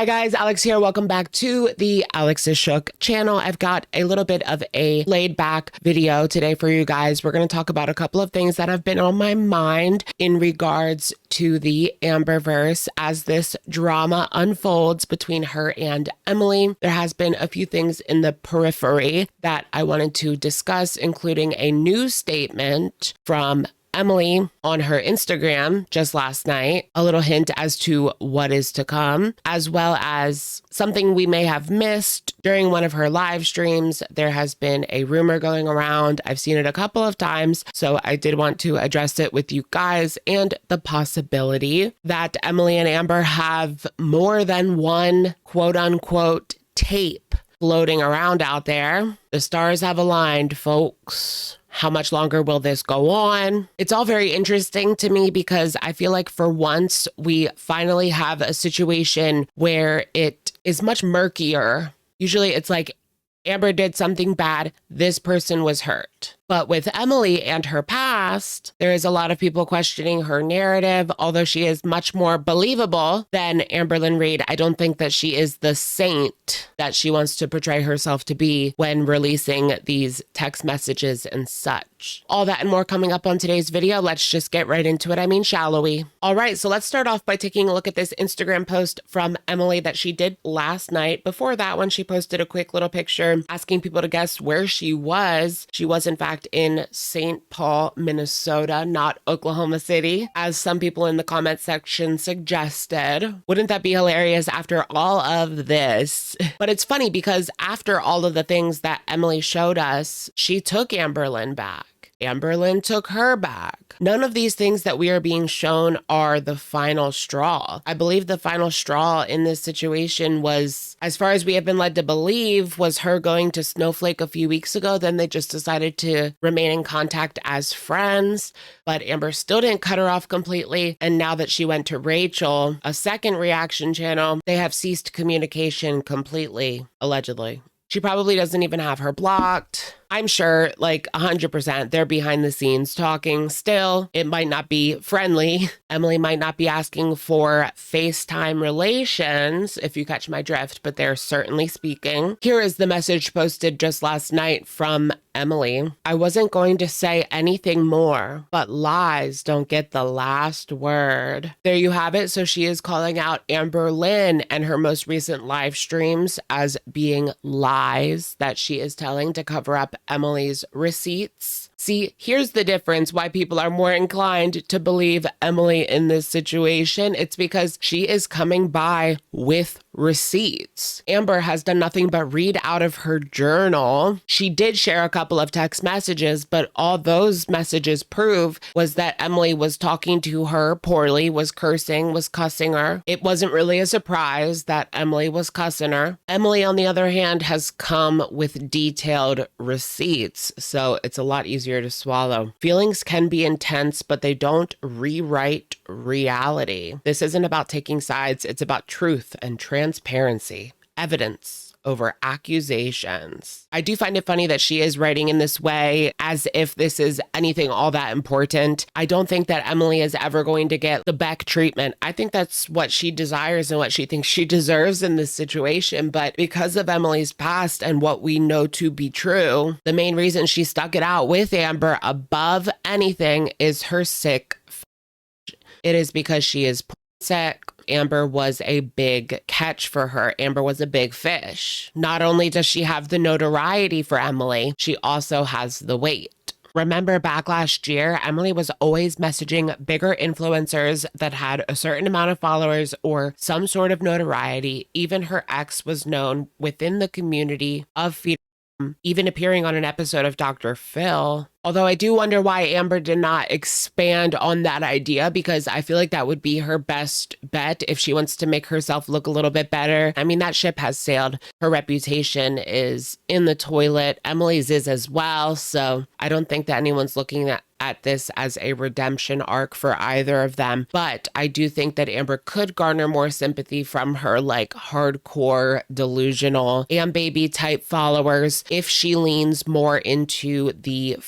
Hi guys, Alex here. Welcome back to the Alex is Shook channel. I've got a little bit of a laid back video today for you guys. We're going to talk about a couple of things that have been on my mind in regards to the Amberverse as this drama unfolds between her and Emily. There has been a few things in the periphery that I wanted to discuss, including a news statement from Emily on her Instagram just last night, a little hint as to what is to come, as well as something we may have missed during one of her live streams. There has been a rumor going around. I've seen it a couple of times, so I did want to address it with you guys and the possibility that Emily and Amber have more than one quote unquote tape floating around out there. The stars have aligned, folks. How much longer will this go on? It's all very interesting to me because I feel like for once we finally have a situation where it is much murkier. Usually it's like Amber did something bad, this person was hurt. But with Emily and her past, there is a lot of people questioning her narrative. Although she is much more believable than Amberlynn Reid, I don't think that she is the saint that she wants to portray herself to be when releasing these text messages and such. All that and more coming up on today's video. Let's just get right into it. I mean, shall we? All right, so let's start off by taking a look at this Instagram post from Emily that she did last night. Before that one, she posted a quick little picture asking people to guess where she was. She was, in fact, in St. Paul, Minnesota, not Oklahoma City, as some people in the comment section suggested. Wouldn't that be hilarious after all of this? But it's funny because after all of the things that Emily showed us, she took Amberlynn back. Amberlynn took her back. None of these things that we are being shown are the final straw. I believe the final straw in this situation was, as far as we have been led to believe, was her going to Snowflake a few weeks ago. Then they just decided to remain in contact as friends. But Amber still didn't cut her off completely. And now that she went to Rachel, a second reaction channel, they have ceased communication completely, allegedly. She probably doesn't even have her blocked. I'm sure, like 100%, they're behind the scenes talking still. It might not be friendly. Emily might not be asking for FaceTime relations, if you catch my drift, but they're certainly speaking. Here is the message posted just last night from Emily. I wasn't going to say anything more, but lies don't get the last word. There you have it. So she is calling out Amberlynn and her most recent live streams as being lies that she is telling to cover up Emily's receipts. See, here's the difference why people are more inclined to believe Emily in this situation. It's because she is coming by with receipts. Amber has done nothing but read out of her journal. She did share a couple of text messages, but all those messages prove was that Emily was talking to her poorly, was cursing, was cussing her. It wasn't really a surprise that Emily was cussing her. Emily, on the other hand, has come with detailed receipts, so it's a lot easier to swallow. Feelings can be intense, but they don't rewrite reality. This isn't about taking sides. It's about truth and transparency, evidence over accusations. I do find it funny that she is writing in this way as if this is anything all that important. I don't think that Emily is ever going to get the Beck treatment. I think that's what she desires and what she thinks she deserves in this situation. But because of Emily's past and what we know to be true, the main reason she stuck it out with Amber above anything is her sick. It is because she is sick. Amber was a big catch for her. Amber was a big fish. Not only does she have the notoriety for Emily, she also has the weight. Remember back last year, Emily was always messaging bigger influencers that had a certain amount of followers or some sort of notoriety. Even her ex was known within the community of feeding, even appearing on an episode of Dr. Phil. Although I do wonder why Amber did not expand on that idea, because I feel like that would be her best bet if she wants to make herself look a little bit better. I mean, that ship has sailed. Her reputation is in the toilet. Emily's is as well. So I don't think that anyone's looking at this as a redemption arc for either of them. But I do think that Amber could garner more sympathy from her like hardcore, delusional, and baby type followers if she leans more into the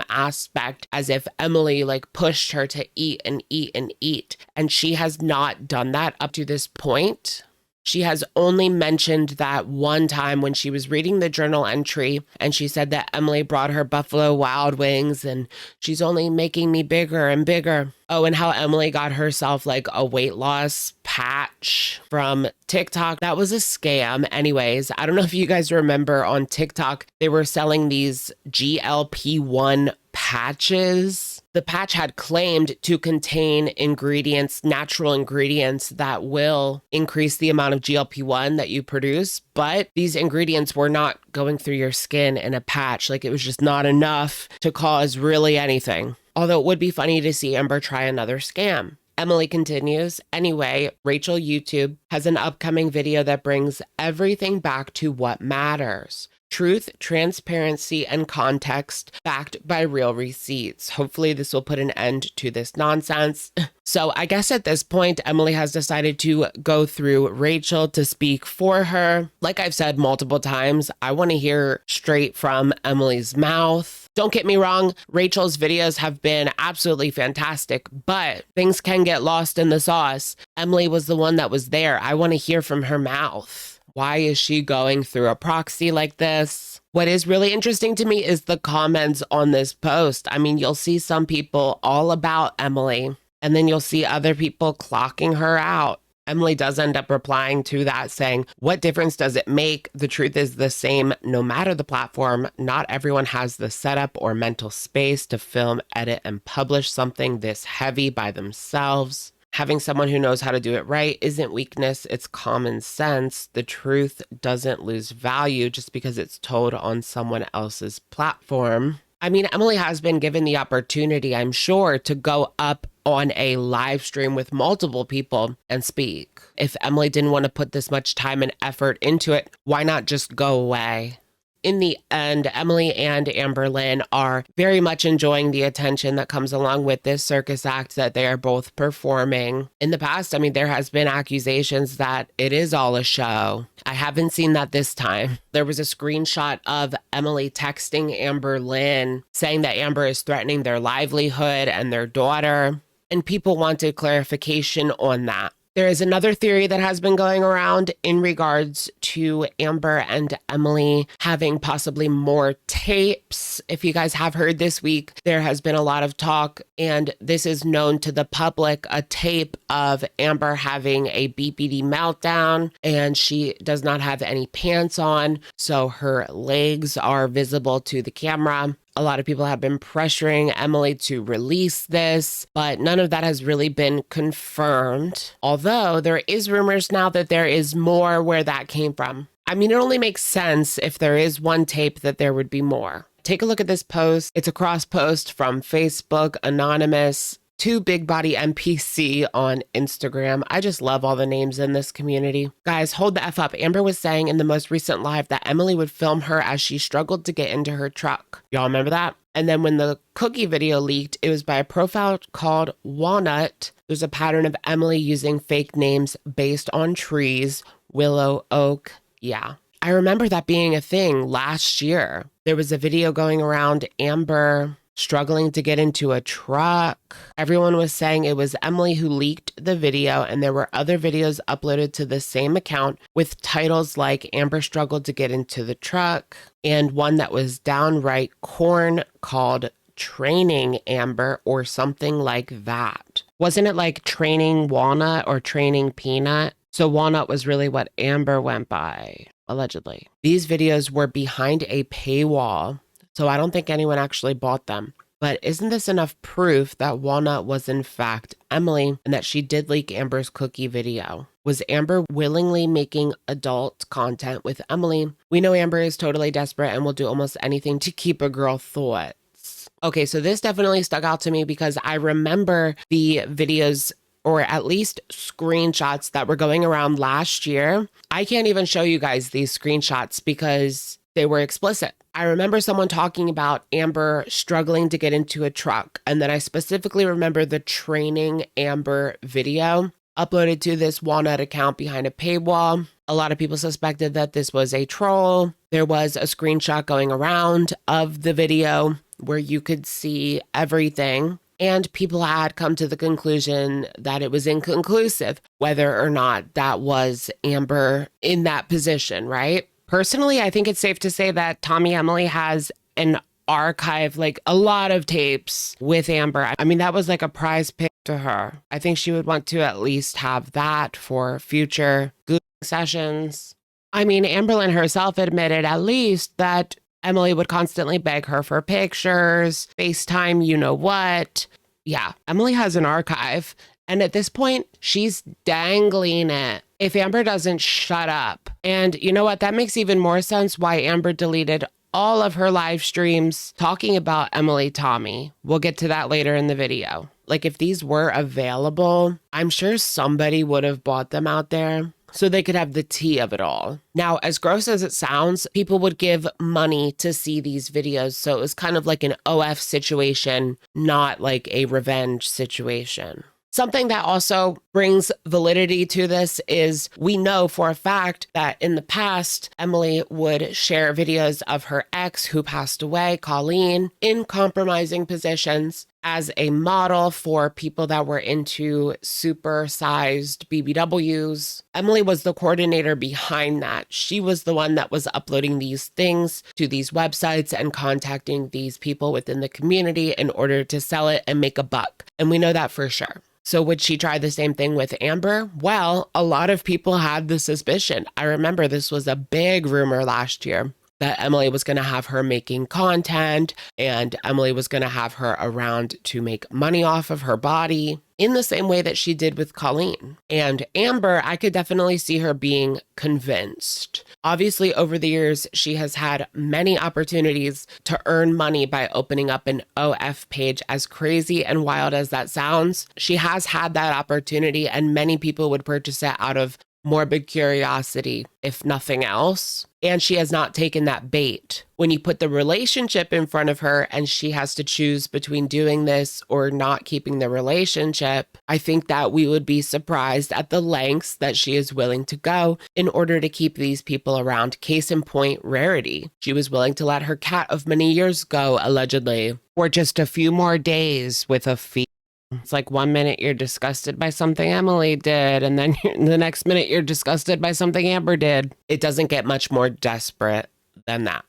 aspect, as if Emily like pushed her to eat and eat and eat, and she has not done that up to this point. She has only mentioned that one time when she was reading the journal entry and she said that Emily brought her Buffalo Wild Wings and she's only making me bigger and bigger. Oh, and how Emily got herself like a weight loss patch from TikTok. That was a scam. Anyways, I don't know if you guys remember on TikTok, they were selling these GLP-1 patches. The patch had claimed to contain ingredients, natural ingredients that will increase the amount of GLP-1 that you produce, but these ingredients were not going through your skin in a patch. Like it was just not enough to cause really anything. Although it would be funny to see Amber try another scam. Emily continues, anyway, Rachel YouTube has an upcoming video that brings everything back to what matters. Truth, transparency, and context backed by real receipts. Hopefully this will put an end to this nonsense. So I guess at this point, Emily has decided to go through Rachel to speak for her. Like I've said multiple times, I want to hear straight from Emily's mouth. Don't get me wrong, Rachel's videos have been absolutely fantastic, but things can get lost in the sauce. Emily was the one that was there. I want to hear from her mouth. Why is she going through a proxy like this? What is really interesting to me is the comments on this post. I mean, you'll see some people all about Emily, and then you'll see other people clocking her out. Emily does end up replying to that saying, what difference does it make? The truth is the same no matter the platform. Not everyone has the setup or mental space to film, edit, and publish something this heavy by themselves. Having someone who knows how to do it right isn't weakness, it's common sense. The truth doesn't lose value just because it's told on someone else's platform. I mean, Emily has been given the opportunity, I'm sure, to go up on a live stream with multiple people and speak. If Emily didn't want to put this much time and effort into it, why not just go away? In the end, Emily and Amber Lynn are very much enjoying the attention that comes along with this circus act that they are both performing. In the past, I mean, there has been accusations that it is all a show. I haven't seen that this time. There was a screenshot of Emily texting Amber Lynn saying that Amber is threatening their livelihood and their daughter, and people wanted clarification on that. There is another theory that has been going around in regards to Amber and Emily having possibly more tapes. If you guys have heard this week, there has been a lot of talk, and this is known to the public, a tape of Amber having a BPD meltdown, and she does not have any pants on, so her legs are visible to the camera. A lot of people have been pressuring Emily to release this, but none of that has really been confirmed. Although there is rumors now that there is more where that came from. I mean, it only makes sense if there is one tape that there would be more. Take a look at this post. It's a cross post from Facebook, Anonymous, to Big Body NPC on Instagram. I just love all the names in this community. Guys, hold the F up. Amber was saying in the most recent live that Emily would film her as she struggled to get into her truck. Y'all remember that? And then when the cookie video leaked, it was by a profile called Walnut. There's a pattern of Emily using fake names based on trees, willow, oak. Yeah. I remember that being a thing last year. There was a video going around Amber struggling to get into a truck. Everyone was saying it was Emily who leaked the video, and there were other videos uploaded to the same account with titles like Amber struggled to get into the truck, and one that was downright corn called Training Amber or something like that. Wasn't it like Training Walnut or Training Peanut? So Walnut was really what Amber went by, allegedly. These videos were behind a paywall, so I don't think anyone actually bought them. But isn't this enough proof that Walnut was in fact Emily and that she did leak Amber's cookie video? Was Amber willingly making adult content with Emily? We know Amber is totally desperate and will do almost anything to keep a girl thoughts. Okay, so this definitely stuck out to me because I remember the videos, or at least screenshots, that were going around last year. I can't even show you guys these screenshots because they were explicit. I remember someone talking about Amber struggling to get into a truck. And then I specifically remember the Training Amber video uploaded to this Walnut account behind a paywall. A lot of people suspected that this was a troll. There was a screenshot going around of the video where you could see everything. And people had come to the conclusion that it was inconclusive whether or not that was Amber in that position, right? Personally, I think it's safe to say that Tommy Emily has an archive, like a lot of tapes with Amber. I mean, that was like a prize pick to her. I think she would want to at least have that for future Googling sessions. I mean, Amberlynn herself admitted at least that Emily would constantly beg her for pictures, FaceTime, you know what. Yeah, Emily has an archive. And at this point, she's dangling it if Amber doesn't shut up. And you know what? That makes even more sense why Amber deleted all of her live streams talking about Emily Tommy. We'll get to that later in the video. Like if these were available, I'm sure somebody would have bought them out there so they could have the tea of it all. Now, as gross as it sounds, people would give money to see these videos. So it was kind of like an OF situation, not like a revenge situation. Something that also brings validity to this is we know for a fact that in the past, Emily would share videos of her ex who passed away, Colleen, in compromising positions as a model for people that were into super-sized BBWs. Emily was the coordinator behind that. She was the one that was uploading these things to these websites and contacting these people within the community in order to sell it and make a buck. And we know that for sure. So would she try the same thing with Amber? Well, a lot of people had the suspicion. I remember this was a big rumor last year that Emily was going to have her making content and Emily was going to have her around to make money off of her body in the same way that she did with Colleen. And Amber, I could definitely see her being convinced. Obviously, over the years, she has had many opportunities to earn money by opening up an OF page. As crazy and wild as that sounds, she has had that opportunity and many people would purchase it out of morbid curiosity, if nothing else. And she has not taken that bait. When you put the relationship in front of her and she has to choose between doing this or not keeping the relationship, I think that we would be surprised at the lengths that she is willing to go in order to keep these people around. Case in point, Rarity. She was willing to let her cat of many years go, allegedly, for just a few more days with a fee. It's like 1 minute you're disgusted by something Emily did, and then the next minute you're disgusted by something Amber did. It doesn't get much more desperate than that.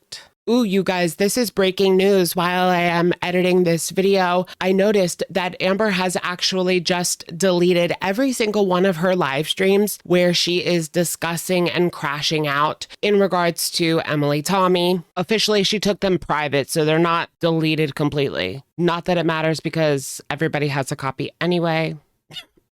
Ooh, you guys, this is breaking news. While I am editing this video, I noticed that Amber has actually just deleted every single one of her live streams where she is discussing and crashing out in regards to Emily Tommy. Officially, she took them private, so they're not deleted completely. Not that it matters because everybody has a copy anyway.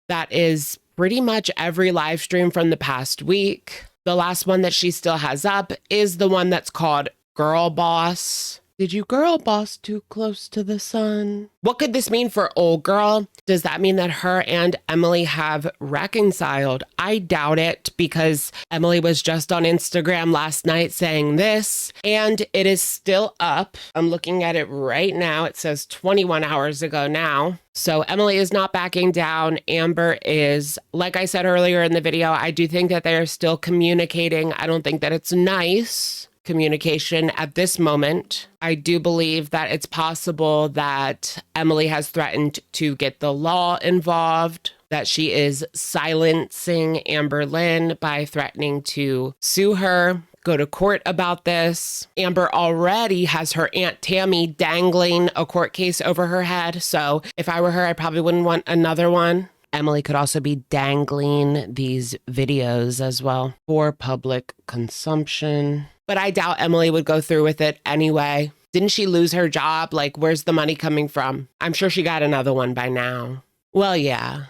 That is pretty much every live stream from the past week. The last one that she still has up is the one that's called Girl Boss. Did you girl boss too close to the sun? What could this mean for old girl? Does that mean that her and Emily have reconciled? I doubt it because Emily was just on Instagram last night saying this, and it is still up. I'm looking at it right now. It says 21 hours ago now. So Emily is not backing down. Amber is. Like I said earlier in the video, I do think that they're still communicating. I don't think that it's nice communication at this moment. I do believe that it's possible that Emily has threatened to get the law involved, that she is silencing Amberlynn by threatening to sue her, go to court about this. Amber already has her Aunt Tammy dangling a court case over her head. So if I were her, I probably wouldn't want another one. Emily could also be dangling these videos as well for public consumption. But I doubt Emily would go through with it anyway. Didn't she lose her job? Like, where's the money coming from? I'm sure she got another one by now. Well, yeah.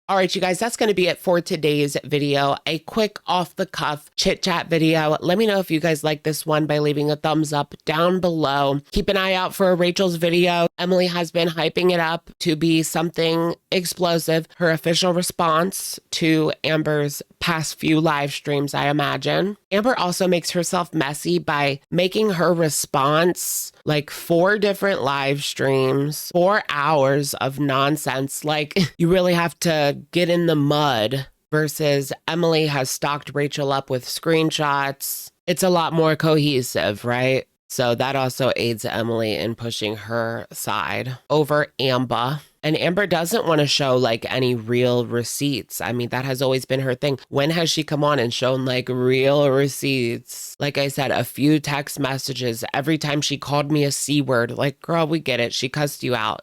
All right, you guys, that's going to be it for today's video. A quick off-the-cuff chit-chat video. Let me know if you guys like this one by leaving a thumbs up down below. Keep an eye out for Rachel's video. Emily has been hyping it up to be something explosive. Her official response to Amber's past few live streams, I imagine. Amber also makes herself messy by making her response like 4 different live streams, 4 hours of nonsense. Like, you really have to get in the mud, versus Emily has stocked Rachel up with screenshots. It's a lot more cohesive, right? So that also aids Emily in pushing her side over Amber. And Amber doesn't want to show like any real receipts. I mean, that has always been her thing. When has she come on and shown like real receipts? Like I said, a few text messages every time she called me a C word. Like, girl, we get it. She cussed you out.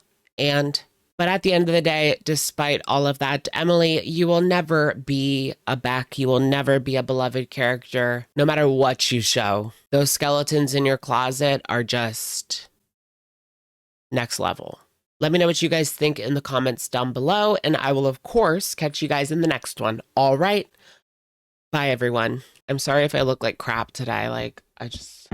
But at the end of the day, despite all of that, Emily, you will never be a Beck. You will never be a beloved character, no matter what you show. Those skeletons in your closet are just next level. Let me know what you guys think in the comments down below, and I will, of course, catch you guys in the next one. All right. Bye, everyone. I'm sorry if I look like crap today. Like, I just...